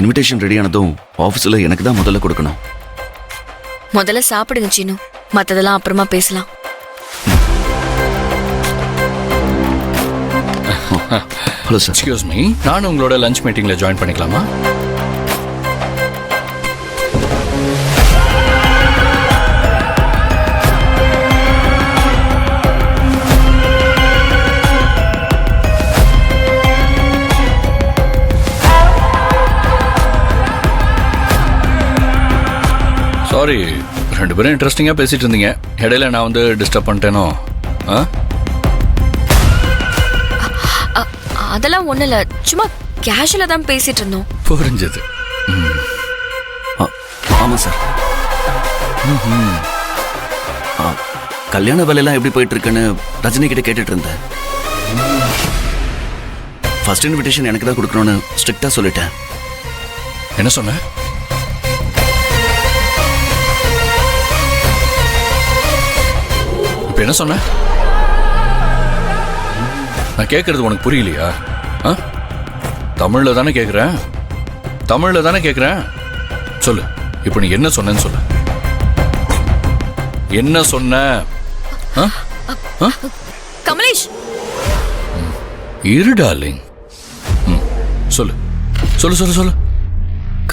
Invitation ready ஆனதும் ஆஃபீஸில் எனக்கு தான் முதல்ல கொடுக்கணும். முதல்ல சாப்பிடுங்க சீனு, மத்ததெல்லாம் அப்புறமா பேசலாம். Hello sir. எக்ஸ்கியூஸ் மீ, நான் உங்களோட லஞ்ச் மீட்டிங்கில் ஜாயின் பண்ணிக்கலாமா? சாரி, ரெண்டு பேரும் இன்ட்ரெஸ்டிங்காக பேசிட்டு இருந்தீங்க, இடையில நான் வந்து டிஸ்டர்ப் பண்ணிட்டேனோ? அதெல்லாம் ஒண்ணு இல்ல, சும்மா கேஷுவலா தான் பேசிட்டு இருந்தோம். புரிஞ்சது. ஆமாம் சார். கல்யாண வேலையெல்லாம் எப்படி போயிட்டு இருக்குன்னு ரஜினி கிட்ட கேட்டுட்டு இருந்தேன். ஃபர்ஸ்ட் இன்விடேஷன் எனக்கு தான் கொடுக்கணும்னு ஸ்ட்ரிக்டா சொல்லிட்டேன். என்ன சொன்ன? இப்ப என்ன சொன்ன? நான் கேட்கறது உனக்கு புரியலையா? தமிழ்ல தானே கேட்கிறேன், தமிழ்ல தானே கேட்கிறேன். சொல்லு, இப்ப நீ என்ன சொன்னேன்னு சொல்லு. என்ன சொன்ன? கமலேஷ், இரு டார்லிங். சொல்லு சொல்லு சொல்லு சொல்லு.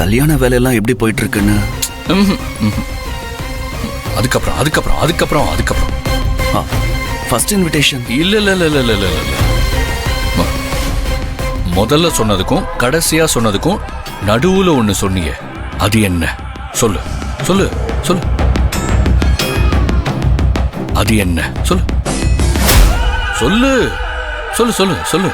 கல்யாண வேலையெல்லாம் எப்படி போயிட்டு இருக்குன்னு. அதுக்கப்புறம் அதுக்கப்புறம் அதுக்கப்புறம் அதுக்கப்புறம் ஃபர்ஸ்ட் இன்விடேஷன். இல்ல இல்ல இல்ல இல்ல இல்ல இல்ல. முதல்ல சொன்னதுக்கும் கடைசியா சொன்னதுக்கும் நடுவுல ஒண்ணு சொன்னீங்க, அது என்ன? சொல்லு சொல்லு சொல்லு. அது என்ன? சொல்லு சொல்லு சொல்லு சொல்லு சொல்லு.